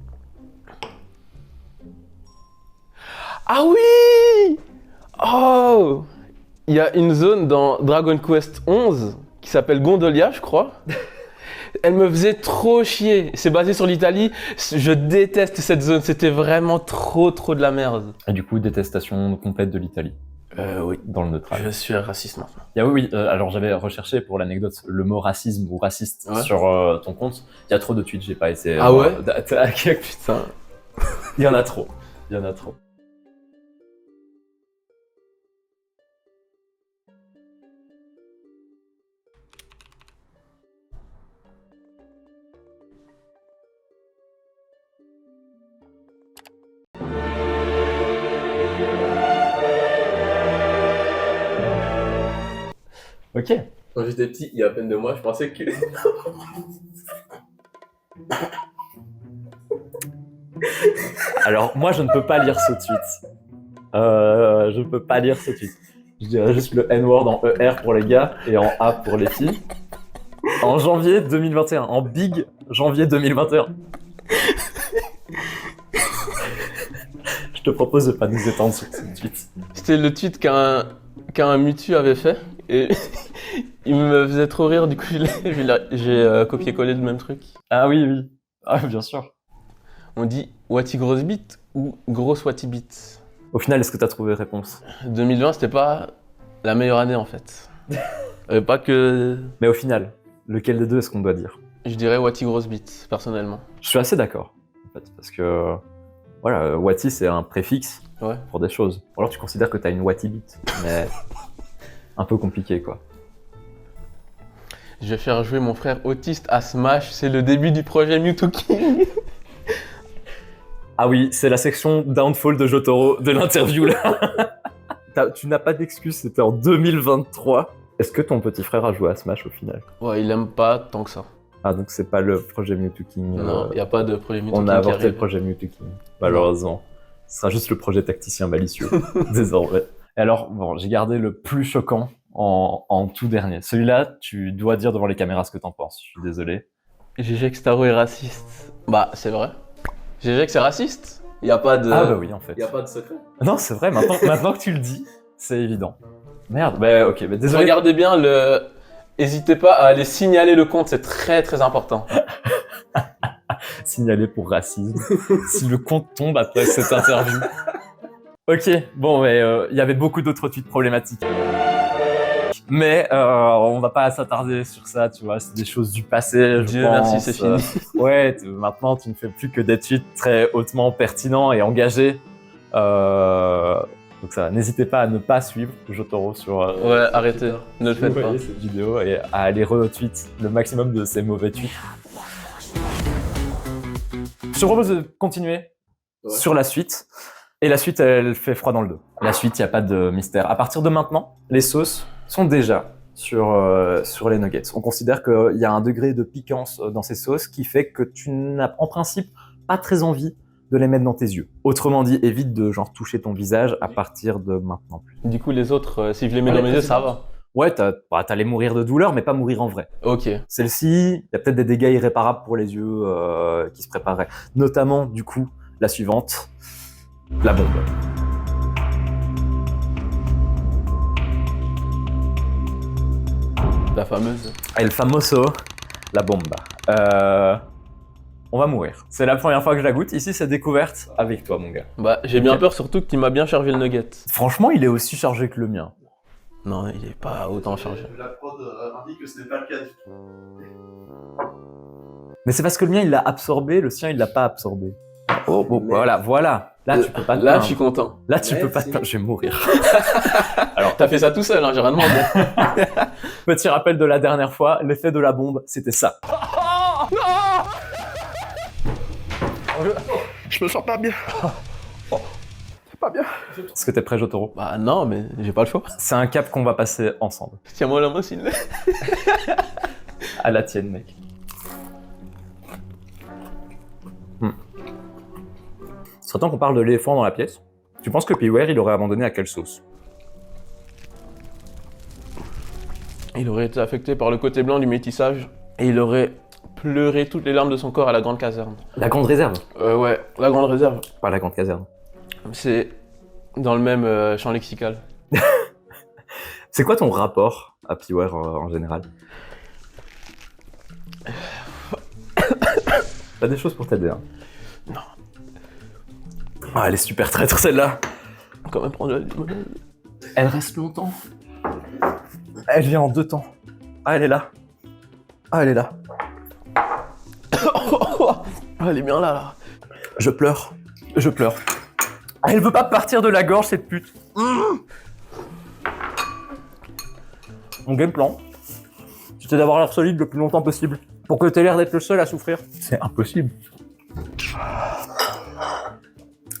[SPEAKER 2] Ah oui! Oh! Il y a une zone dans Dragon Quest 11 qui s'appelle Gondolia, je crois. Elle me faisait trop chier. C'est basé sur l'Italie. Je déteste cette zone. C'était vraiment trop de la merde.
[SPEAKER 1] Et du coup, détestation complète de l'Italie.
[SPEAKER 2] Oui.
[SPEAKER 1] Dans le neutral.
[SPEAKER 2] Je suis raciste maintenant.
[SPEAKER 1] Il y a, oui, alors j'avais recherché pour l'anecdote le mot racisme ou raciste sur ton compte. Il y a trop de tweets, j'ai pas essayé.
[SPEAKER 2] Ah ouais?
[SPEAKER 1] Putain. Il y en a trop. Il y en a trop. Ok.
[SPEAKER 2] Quand j'étais petit, il y a à peine 2 mois, je pensais que...
[SPEAKER 1] Alors, moi, je ne peux pas lire ce tweet. Je ne peux pas lire ce tweet. Je dirais juste le N-word en ER pour les gars et en A pour les filles. En janvier 2021. En big janvier 2021. Je te propose de pas nous étendre sur ce tweet.
[SPEAKER 2] C'était le tweet qu'un mutu avait fait. Et il me faisait trop rire, du coup j'ai copié-collé le même truc.
[SPEAKER 1] Ah oui, oui. Ah, bien sûr.
[SPEAKER 2] On dit Wati grosse bite ou grosse Wati bite.
[SPEAKER 1] Au final, est-ce que tu as trouvé réponse?
[SPEAKER 2] 2020, c'était pas la meilleure année en fait. Pas que...
[SPEAKER 1] Mais au final, lequel des deux est-ce qu'on doit dire?
[SPEAKER 2] Je dirais Wati grosse bite, personnellement.
[SPEAKER 1] Je suis assez d'accord, en fait, parce que... Voilà, Wati, c'est un préfixe pour des choses. Ou alors tu considères que tu as une Wati bite, mais... un peu compliqué, quoi.
[SPEAKER 2] Je vais faire jouer mon frère autiste à Smash, c'est le début du projet Mewtwo King.
[SPEAKER 1] Ah oui, c'est la section Downfall de Jotaro de l'interview, là. Tu n'as pas d'excuse, c'était en 2023. Est-ce que ton petit frère a joué à Smash au final?
[SPEAKER 2] Ouais, il aime pas tant que ça.
[SPEAKER 1] Ah, donc c'est pas le projet Mewtwo King.
[SPEAKER 2] Non, il n'y a pas de projet Mewtwo King.
[SPEAKER 1] On a avorté le projet Mewtwo King, malheureusement. Ce sera juste le projet tacticien malicieux, désormais. Et alors, bon, j'ai gardé le plus choquant en tout dernier. Celui-là, tu dois dire devant les caméras ce que t'en penses. Je suis désolé.
[SPEAKER 2] GG Staro est raciste. Bah, c'est vrai. GG c'est raciste. Il n'y a pas de...
[SPEAKER 1] Ah bah oui, en fait.
[SPEAKER 2] Il n'y a pas de secret.
[SPEAKER 1] Non, c'est vrai, maintenant que tu le dis, c'est évident. Merde, bah ok, bah désolé.
[SPEAKER 2] Regardez bien le... N'hésitez pas à aller signaler le compte, c'est très important.
[SPEAKER 1] Signaler pour racisme. Si le compte tombe après cette interview. Ok, bon, mais il y avait beaucoup d'autres tweets problématiques. Mais on va pas s'attarder sur ça, tu vois, c'est des choses du passé, je
[SPEAKER 2] Dieu
[SPEAKER 1] pense.
[SPEAKER 2] merci, c'est fini.
[SPEAKER 1] Ouais, maintenant tu ne fais plus que des tweets très hautement pertinents et engagés. Donc ça, n'hésitez pas à ne pas suivre Jotaro sur...
[SPEAKER 2] Ouais, arrêtez, ne le
[SPEAKER 1] si vous
[SPEAKER 2] faites pas.
[SPEAKER 1] voyez cette vidéo et à aller retweet le maximum de ces mauvais tweets. Je te propose de continuer sur la suite. Et la suite, elle fait froid dans le dos. La suite, il n'y a pas de mystère. À partir de maintenant, les sauces sont déjà sur les nuggets. On considère qu'il y a un degré de piquance dans ces sauces qui fait que tu n'as en principe pas très envie de les mettre dans tes yeux. Autrement dit, évite de genre toucher ton visage à partir de maintenant.
[SPEAKER 2] Du coup, les autres, si je les mets dans mes yeux, ça va.
[SPEAKER 1] Ouais, t'allais mourir de douleur, mais pas mourir en vrai.
[SPEAKER 2] Ok.
[SPEAKER 1] Celle-ci, il y a peut-être des dégâts irréparables pour les yeux qui se prépareraient. Notamment, du coup, la suivante, la bombe.
[SPEAKER 2] La fameuse.
[SPEAKER 1] El famoso, la bomba. On va mourir. C'est la première fois que je la goûte. Ici, c'est découverte avec toi, mon gars.
[SPEAKER 2] Bah, j'ai bien peur surtout que tu m'as bien chargé le nugget.
[SPEAKER 1] Franchement, il est aussi chargé que le mien.
[SPEAKER 2] Non, il est pas autant chargé.
[SPEAKER 3] La prod indique que ce n'est pas le cas du tout.
[SPEAKER 1] Mais c'est parce que le mien, il l'a absorbé, le sien, il l'a pas absorbé. Oh, bon, voilà. Là, tu peux pas te
[SPEAKER 2] Là,
[SPEAKER 1] plaindre.
[SPEAKER 2] je suis content.
[SPEAKER 1] Là, tu peux pas te plaindre. Je vais mourir.
[SPEAKER 2] Alors, t'as fait ça tout seul, hein, j'ai rien demandé.
[SPEAKER 1] Petit rappel de la dernière fois, l'effet de la bombe, c'était ça.
[SPEAKER 3] Je me sens pas bien. C'est pas bien.
[SPEAKER 1] Est-ce que t'es prêt, Jotaro?
[SPEAKER 2] Bah non, mais j'ai pas le choix.
[SPEAKER 1] C'est un cap qu'on va passer ensemble.
[SPEAKER 2] Tiens-moi la main, s'il te plaît.
[SPEAKER 1] À la tienne, mec. Il serait temps qu'on parle de l'éléphant dans la pièce. Tu penses que Piware, il aurait abandonné à quelle sauce?
[SPEAKER 2] Il aurait été affecté par le côté blanc du métissage et il aurait pleuré toutes les larmes de son corps à la grande caserne.
[SPEAKER 1] La grande réserve.
[SPEAKER 2] Ouais, la grande réserve.
[SPEAKER 1] Pas la grande caserne.
[SPEAKER 2] C'est dans le même champ lexical.
[SPEAKER 1] C'est quoi ton rapport à Piware en général? T'as des choses pour t'aider, hein?
[SPEAKER 2] Non.
[SPEAKER 1] Ah, elle est super traître, celle-là.
[SPEAKER 2] On va quand même prendre la limonade.
[SPEAKER 1] Elle reste longtemps. Elle vient en 2 temps. Ah, elle est là. Ah, elle est là.
[SPEAKER 2] Ah, elle est bien là.
[SPEAKER 1] Je pleure. Je pleure. Elle veut pas partir de la gorge, cette pute. Mon game plan, c'était d'avoir l'air solide le plus longtemps possible. Pour que t'aies l'air d'être le seul à souffrir. C'est impossible.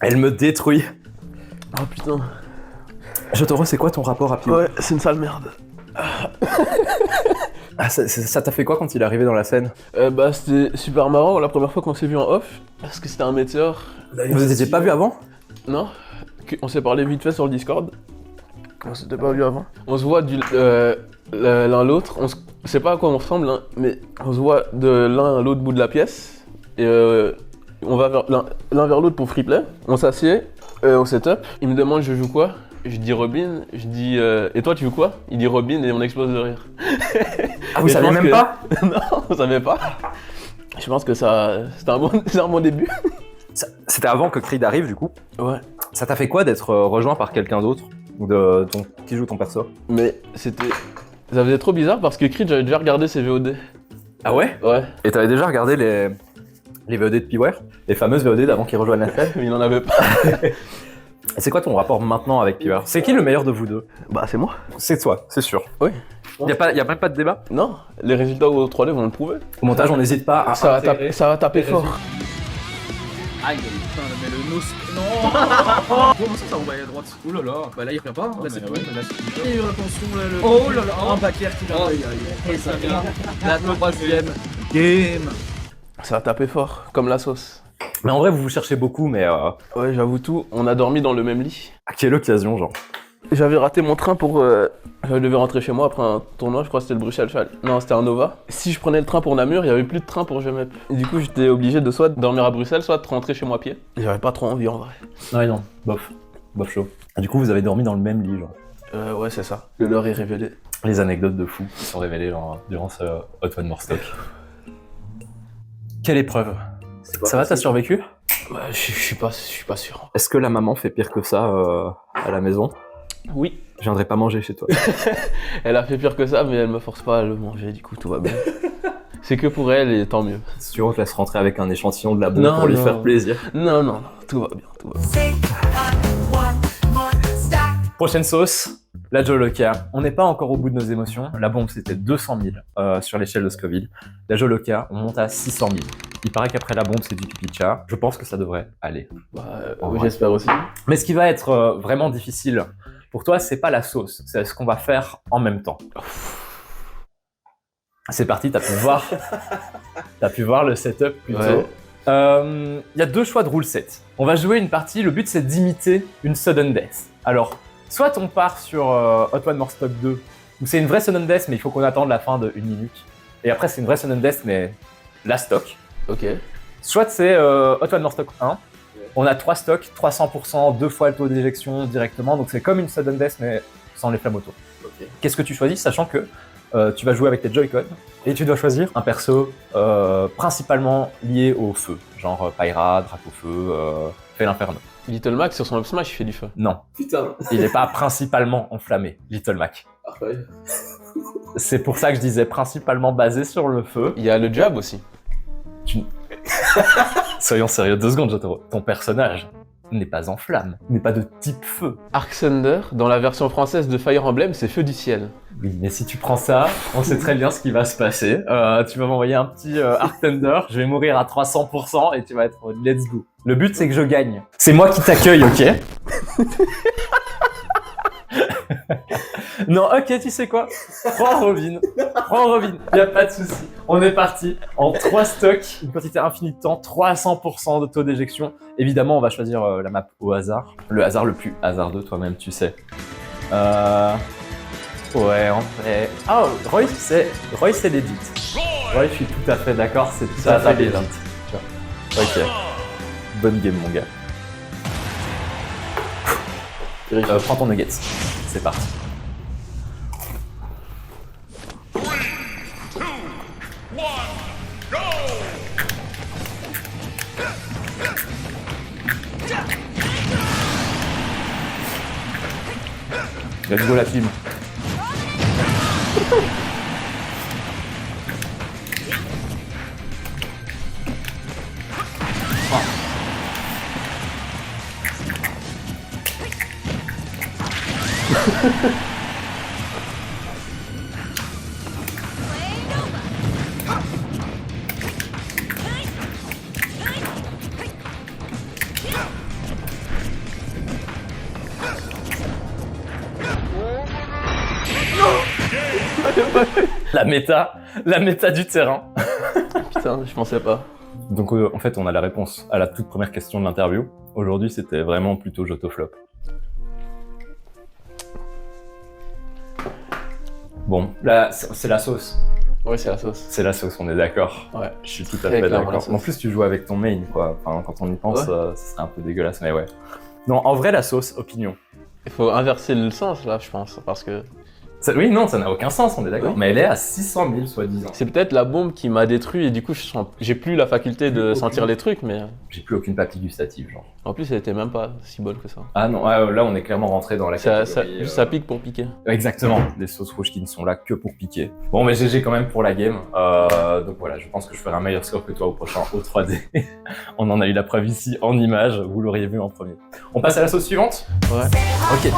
[SPEAKER 1] Elle me détruit.
[SPEAKER 2] Oh putain.
[SPEAKER 1] Jotaro, c'est quoi ton rapport à Pio?
[SPEAKER 2] Ouais, c'est une sale merde.
[SPEAKER 1] Ah, ça t'a fait quoi quand il est arrivé dans la scène?
[SPEAKER 2] Bah c'était super marrant la première fois qu'on s'est vu en off, parce que c'était un météore.
[SPEAKER 1] Vous étiez pas vu avant?
[SPEAKER 2] Non, on s'est parlé vite fait sur le Discord. On s'était pas vu avant. On se voit l'un l'autre, on sait pas à quoi on ressemble, hein, mais on se voit de l'un à l'autre bout de la pièce. Et on va l'un vers l'autre pour free play. On s'assied, on setup. Il me demande je joue quoi? Je dis Robin, je dis et toi tu joues quoi? Il dit Robin et on explose de rire.
[SPEAKER 1] Ah, vous saviez même pas?
[SPEAKER 2] Non, on savait pas. Je pense que c'était un bon début.
[SPEAKER 1] C'était avant que Creed arrive, du coup.
[SPEAKER 2] Ouais.
[SPEAKER 1] Ça t'a fait quoi d'être rejoint par quelqu'un d'autre? Qui joue ton perso?
[SPEAKER 2] Mais ça faisait trop bizarre parce que Creed, j'avais déjà regardé ses VOD.
[SPEAKER 1] Ah ouais?
[SPEAKER 2] Ouais.
[SPEAKER 1] Et t'avais déjà regardé les VOD de Piware? Les fameuses VOD d'avant qu'il rejoigne la scène?
[SPEAKER 2] Mais il en avait pas.
[SPEAKER 1] Et c'est quoi ton rapport maintenant avec Piware? C'est qui le meilleur de vous deux?
[SPEAKER 2] Bah c'est moi.
[SPEAKER 1] C'est toi, c'est sûr.
[SPEAKER 2] Oui.
[SPEAKER 1] Y a même pas de débat?
[SPEAKER 2] Non, les résultats au 3D vont le prouver.
[SPEAKER 1] Au montage, on n'hésite pas à...
[SPEAKER 2] Ça va taper fort.
[SPEAKER 4] Aïe, putain, mais le nose. Non. Comment ça va aller à droite? Ouh là là. Bah là il revient pas. Là c'est tout. Et attention là le. Oh là là. Un backer qui va. Et ça vient. La troisième game.
[SPEAKER 2] Ça va taper fort, comme la sauce.
[SPEAKER 1] Mais en vrai, vous vous cherchez beaucoup, mais
[SPEAKER 2] Ouais, j'avoue tout, on a dormi dans le même lit.
[SPEAKER 1] à quelle occasion, genre?
[SPEAKER 2] J'avais raté mon train pour... je devais rentrer chez moi après un tournoi, je crois que c'était le Bruxelles. Non, c'était un Nova. Si je prenais le train pour Namur, il n'y avait plus de train pour Gemep. Et du coup, j'étais obligé de soit dormir à Bruxelles, soit de rentrer chez moi à pied. J'avais pas trop envie en vrai.
[SPEAKER 1] Ouais, non, bof chaud. Du coup, vous avez dormi dans le même lit, genre.
[SPEAKER 2] Ouais, c'est ça. Le leurre est révélé.
[SPEAKER 1] Les anecdotes de fous qui sont révélées durant ce Hot One More Stock. Quelle épreuve! Ça va, t'as survécu?
[SPEAKER 2] Bah, je suis pas sûr.
[SPEAKER 1] Est-ce que la maman fait pire que ça à la maison?
[SPEAKER 2] Oui.
[SPEAKER 1] Je viendrai pas manger chez toi.
[SPEAKER 2] Elle a fait pire que ça, mais elle me force pas à le manger, du coup tout va bien. C'est que pour elle et tant mieux.
[SPEAKER 1] Si tu veux, on te laisse rentrer avec un échantillon de la bombe pour lui faire plaisir.
[SPEAKER 2] Non, tout va bien, tout va bien.
[SPEAKER 1] Prochaine sauce, la Joloka. On n'est pas encore au bout de nos émotions. La bombe, c'était 200 000 sur l'échelle de Scoville. La Joloka, on monte à 600 000. Il paraît qu'après la bombe, c'est du pipi de chat. Je pense que ça devrait aller.
[SPEAKER 2] J'espère aussi.
[SPEAKER 1] Mais ce qui va être vraiment difficile pour toi, c'est pas la sauce, c'est ce qu'on va faire en même temps. C'est parti, t'as pu voir le setup plus tôt. Il y a deux choix de rule set. On va jouer une partie, le but c'est d'imiter une sudden death. Alors, soit on part sur Hot One More Stock 2, où c'est une vraie sudden death, mais il faut qu'on attende la fin de 1 minute. Et après, c'est une vraie sudden death, mais la stock.
[SPEAKER 2] Ok.
[SPEAKER 1] Soit c'est Hot One More Stock 1. On a 3 stocks, 300%, 2 fois le taux d'éjection directement, donc c'est comme une sudden death, mais sans les flammes auto.
[SPEAKER 2] Okay.
[SPEAKER 1] Qu'est-ce que tu choisis, sachant que tu vas jouer avec tes Joy-Con et tu dois choisir un perso principalement lié au feu, genre Pyra, Dracofeu, Fait l'Inferno.
[SPEAKER 2] Little Mac sur son up smash il fait du feu.
[SPEAKER 1] Non.
[SPEAKER 3] Putain.
[SPEAKER 1] Il n'est pas principalement enflammé, Little Mac.
[SPEAKER 3] Parfait.
[SPEAKER 1] C'est pour ça que je disais principalement basé sur le feu.
[SPEAKER 2] Il y a le jab aussi.
[SPEAKER 1] Soyons sérieux 2 secondes, Jotaro. Ton personnage n'est pas en flamme, n'est pas de type feu.
[SPEAKER 2] Arc Thunder, dans la version française de Fire Emblem, c'est feu du ciel.
[SPEAKER 1] Oui, mais si tu prends ça, on sait très bien ce qui va se passer. Tu vas m'envoyer un petit Arc Thunder, je vais mourir à 300% et tu vas être let's go. Le but, c'est que je gagne. C'est moi qui t'accueille, ok? Non, ok, tu sais quoi? Prends Robin, y'a pas de souci. On est parti en 3 stocks, une quantité infinie de temps, 300% de taux d'éjection. Évidemment, on va choisir la map au hasard. Le hasard le plus hasardeux, toi-même, tu sais. Ouais, en fait... Oh, Roy, c'est legit. Roy, je suis tout à fait d'accord, c'est tout à fait legit. Ok. Bonne game, mon gars. Prends ton nuggets. C'est parti. Let's go la team. La méta du terrain.
[SPEAKER 2] Putain, je pensais pas.
[SPEAKER 1] Donc en fait, on a la réponse à la toute première question de l'interview. Aujourd'hui, c'était vraiment plutôt Jotoflop. Bon, là, c'est la sauce.
[SPEAKER 2] Ouais, c'est la sauce.
[SPEAKER 1] C'est la sauce, on est d'accord.
[SPEAKER 2] Ouais.
[SPEAKER 1] Je suis tout à fait d'accord. En plus, tu joues avec ton main, quoi. Enfin, quand on y pense,
[SPEAKER 2] ouais.
[SPEAKER 1] Ça serait un peu dégueulasse, mais ouais. Non, en vrai, la sauce, opinion.
[SPEAKER 2] Il faut inverser le sens, là, je pense, parce que...
[SPEAKER 1] Oui, non, ça n'a aucun sens, on est d'accord. Oui. Mais elle est à 600 000, soi-disant.
[SPEAKER 2] C'est peut-être la bombe qui m'a détruit et du coup, j'ai plus la faculté de sentir les trucs, mais...
[SPEAKER 1] J'ai plus aucune papille gustative, genre.
[SPEAKER 2] En plus, elle était même pas si bonne que ça.
[SPEAKER 1] Ah non, là, on est clairement rentré dans la catégorie...
[SPEAKER 2] Ça pique pour piquer.
[SPEAKER 1] Exactement, des sauces rouges qui ne sont là que pour piquer. Bon, mais GG quand même pour la game. Donc voilà, je pense que je ferai un meilleur score que toi au prochain O3D. On en a eu la preuve ici en images, vous l'auriez vu en premier. On passe à la sauce suivante ?
[SPEAKER 2] Ouais.
[SPEAKER 1] Ok.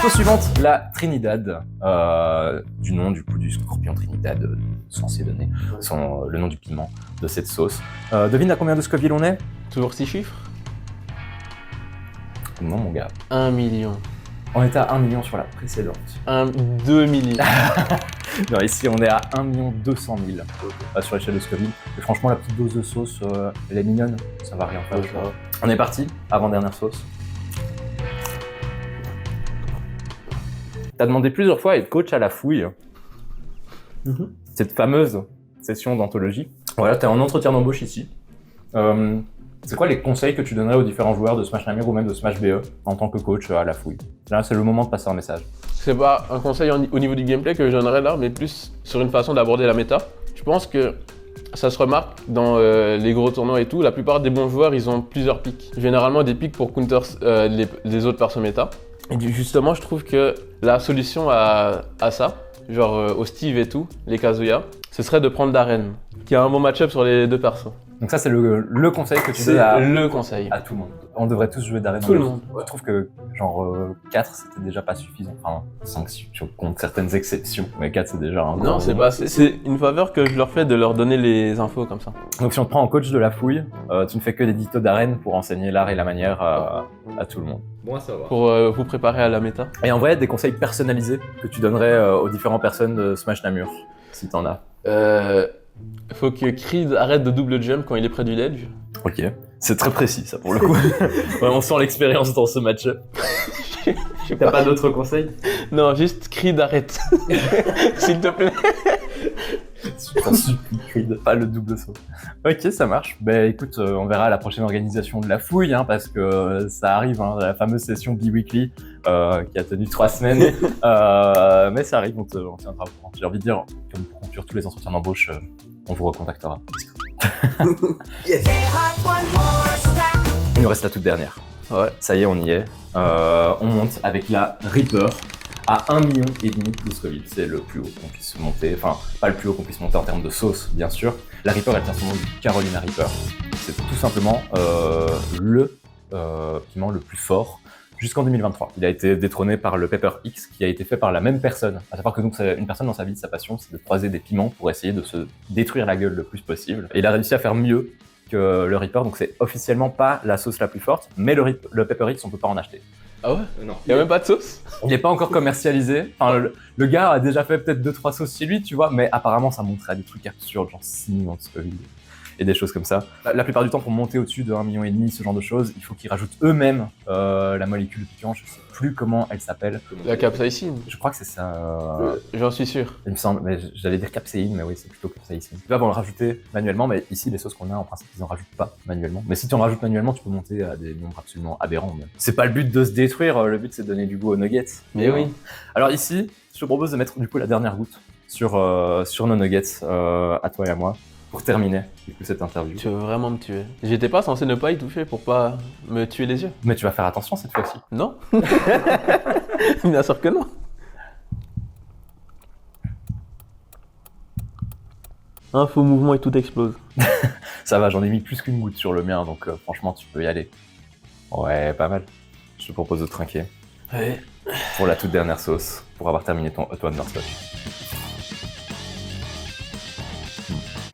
[SPEAKER 1] Sauce suivante, la Trinidad, du nom du coup du scorpion Trinidad, censé donner le nom du piment de cette sauce. Devine à combien de Scoville on est ?
[SPEAKER 2] Toujours 6 chiffres ?
[SPEAKER 1] Non mon gars.
[SPEAKER 2] 1 million.
[SPEAKER 1] On était à 1 million sur la précédente.
[SPEAKER 2] 2 millions.
[SPEAKER 1] Non, ici on est à 1 200 000 sur l'échelle de Scoville. Et franchement la petite dose de sauce, elle est mignonne, ça va rien faire.
[SPEAKER 2] Ouais,
[SPEAKER 1] on est parti, avant-dernière sauce. T'as demandé plusieurs fois à être coach à la fouille. Cette fameuse session d'anthologie. Voilà, t'es en entretien d'embauche ici. C'est quoi les conseils que tu donnerais aux différents joueurs de Smash Namir ou même de Smash BE en tant que coach à la fouille? Là, c'est le moment de passer un message.
[SPEAKER 2] C'est pas un conseil au niveau du gameplay que je donnerais là, mais plus sur une façon d'aborder la méta. Je pense que ça se remarque dans les gros tournois et tout, la plupart des bons joueurs, ils ont plusieurs pics. Généralement des pics pour counter les autres perso méta. Et justement, je trouve que la solution à ça, genre au Steve et tout, les Kazuya, ce serait de prendre Darren, qui a un bon match-up sur les deux persos.
[SPEAKER 1] Donc ça, c'est le conseil que tu
[SPEAKER 2] C'est
[SPEAKER 1] donnes
[SPEAKER 2] le conseil.
[SPEAKER 1] à tout le monde. On devrait tous jouer Darren.
[SPEAKER 2] Tout le monde.
[SPEAKER 1] Je trouve que genre 4, c'était déjà pas suffisant. Enfin, 5 si tu comptes certaines exceptions, mais 4, c'est déjà un
[SPEAKER 2] Non, c'est pas assez. C'est une faveur que je leur fais de leur donner les infos comme ça.
[SPEAKER 1] Donc si on te prend en coach de la fouille, tu ne fais que des dictos d'arène pour enseigner l'art et la manière à tout le monde.
[SPEAKER 4] Bon à savoir.
[SPEAKER 2] Pour vous préparer à la méta.
[SPEAKER 1] Et en vrai, des conseils personnalisés que tu donnerais aux différentes personnes de Smash Namur, si t'en as.
[SPEAKER 2] Faut que Creed arrête de double jump quand il est près du ledge.
[SPEAKER 1] Ok, c'est très précis ça pour le coup. Ouais, on sent l'expérience dans ce match-up. T'as pas d'autres conseils?
[SPEAKER 2] Non, juste Creed arrête. S'il te plaît.
[SPEAKER 1] Je t'en supplie, Creed, pas le double saut. Ok, ça marche. Ben écoute, on verra à la prochaine organisation de la fouille, hein, parce que ça arrive, hein, la fameuse session bi-weekly qui a tenu 3 semaines. Mais ça arrive, on tiendra au courant. J'ai envie de dire, comme pour conclure tous les entretiens d'embauche, on vous recontactera. Il nous reste la toute dernière.
[SPEAKER 2] Ouais.
[SPEAKER 1] Ça y est, on y est. On monte avec la Reaper à 1,5 million de Scoville. C'est le plus haut qu'on puisse monter. Enfin, pas le plus haut qu'on puisse monter en termes de sauce, bien sûr. La Reaper, elle tient son nom du Carolina Reaper. C'est tout simplement le piment le plus fort jusqu'en 2023. Il a été détrôné par le Pepper X, qui a été fait par la même personne. À savoir que donc, une personne dans sa vie, sa passion, c'est de croiser des piments pour essayer de se détruire la gueule le plus possible. Et il a réussi à faire mieux que le Reaper, donc c'est officiellement pas la sauce la plus forte, mais le Pepper X, on peut pas en acheter.
[SPEAKER 2] Ah ouais?
[SPEAKER 4] Non.
[SPEAKER 2] Y'a même pas de sauce?
[SPEAKER 1] Il n'est pas encore commercialisé. Enfin, le gars a déjà fait peut-être 2-3 sauces chez lui, tu vois, mais apparemment ça monterait à des trucs absurdes, genre 6 millions de Scoville et des choses comme ça. La plupart du temps, pour monter au-dessus de 1,5 million, ce genre de choses, il faut qu'ils rajoutent eux-mêmes la molécule de piquant. Je sais plus comment elle s'appelle.
[SPEAKER 2] La capsaïcine.
[SPEAKER 1] Je crois que c'est ça.
[SPEAKER 2] J'en suis sûr.
[SPEAKER 1] Il me semble, mais j'allais dire capséine, mais oui, c'est plutôt capsaïcine. Ils peuvent en le rajouter manuellement, mais ici, les sauces qu'on a, en principe, ils en rajoutent pas manuellement. Mais si tu en rajoutes manuellement, tu peux monter à des nombres absolument aberrants. Même. C'est pas le but de se détruire, le but c'est de donner du goût aux nuggets.
[SPEAKER 2] Mais oui.
[SPEAKER 1] Alors ici, je te propose de mettre du coup la dernière goutte sur nos nuggets, à toi et à moi, pour terminer du coup cette interview.
[SPEAKER 2] Tu veux vraiment me tuer? J'étais pas censé ne pas y toucher pour pas me tuer les yeux.
[SPEAKER 1] Mais tu vas faire attention cette fois-ci.
[SPEAKER 2] Non. Bien sûr que non. Un faux mouvement et tout explose.
[SPEAKER 1] Ça va, j'en ai mis plus qu'une goutte sur le mien, donc franchement tu peux y aller. Ouais, pas mal. Je te propose de trinquer
[SPEAKER 2] Ouais.
[SPEAKER 1] pour la toute dernière sauce, pour avoir terminé ton Hot One North.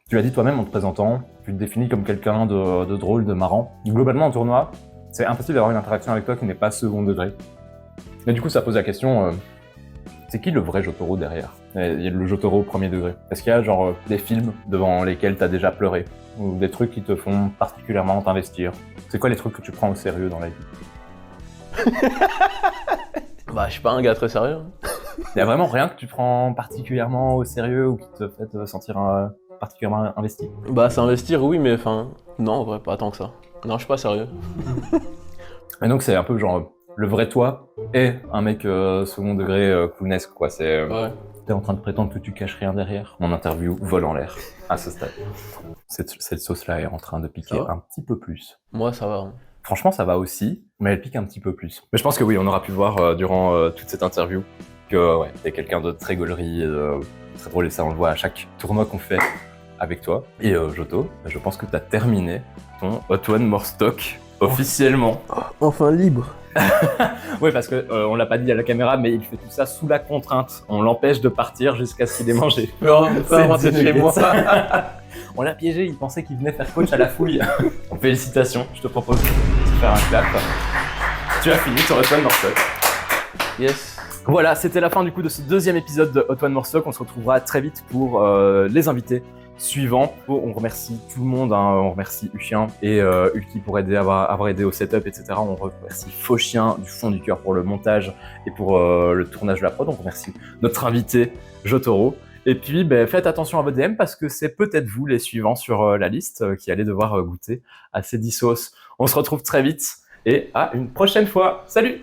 [SPEAKER 1] Tu l'as dit toi-même en te présentant, tu te définis comme quelqu'un de drôle, de marrant. Globalement en tournoi, c'est impossible d'avoir une interaction avec toi qui n'est pas second degré. Mais du coup ça pose la question, c'est qui le vrai Jotaro derrière? Il y a le Jotaro premier degré. Est-ce qu'il y a genre des films devant lesquels t'as déjà pleuré? Ou des trucs qui te font particulièrement t'investir? C'est quoi les trucs que tu prends au sérieux dans la vie?
[SPEAKER 2] Bah, je suis pas un gars très sérieux.
[SPEAKER 1] Il y a vraiment rien que tu prends particulièrement au sérieux ou qui te fait te sentir particulièrement investi?
[SPEAKER 2] Bah, s'investir, oui, mais enfin, non, en vrai, pas tant que ça. Non, je suis pas sérieux.
[SPEAKER 1] Mais donc c'est un peu genre le vrai toi et un mec second degré clownesque quoi. C'est
[SPEAKER 2] Ouais.
[SPEAKER 1] t'es en train de prétendre que tu caches rien derrière. Mon interview vole en l'air à ce stade. Cette sauce là est en train de piquer
[SPEAKER 2] Ça va
[SPEAKER 1] un petit peu plus.
[SPEAKER 2] Moi, ça va. Hein.
[SPEAKER 1] Franchement ça va aussi, mais elle pique un petit peu plus. Mais je pense que oui, on aura pu voir durant toute cette interview que ouais, t'es quelqu'un de très gaulerie, très drôle et ça on le voit à chaque tournoi qu'on fait avec toi. Et Joto, je pense que t'as terminé ton Hot One More Stock officiellement.
[SPEAKER 2] Enfin libre.
[SPEAKER 1] Oui, parce que on l'a pas dit à la caméra, mais il fait tout ça sous la contrainte. On l'empêche de partir jusqu'à ce qu'il ait mangé.
[SPEAKER 2] Pas rentrer chez moi.
[SPEAKER 1] On l'a piégé, il pensait qu'il venait faire coach à la fouille. Félicitations, je te propose de faire un clap. Tu as fini ton Hot One More Stock.
[SPEAKER 2] Yes.
[SPEAKER 1] Voilà, c'était la fin du coup de ce deuxième épisode de Hot One More Stock. On se retrouvera très vite pour les invités suivants. On remercie tout le monde, hein. On remercie Uchien et Ulki pour avoir aidé au setup, etc. On remercie Fauchien du fond du cœur pour le montage et pour le tournage de la prod. On remercie notre invité Jotaro. Et puis, faites attention à votre DM parce que c'est peut-être vous les suivants sur la liste qui allez devoir goûter à ces 10 sauces. On se retrouve très vite et à une prochaine fois. Salut!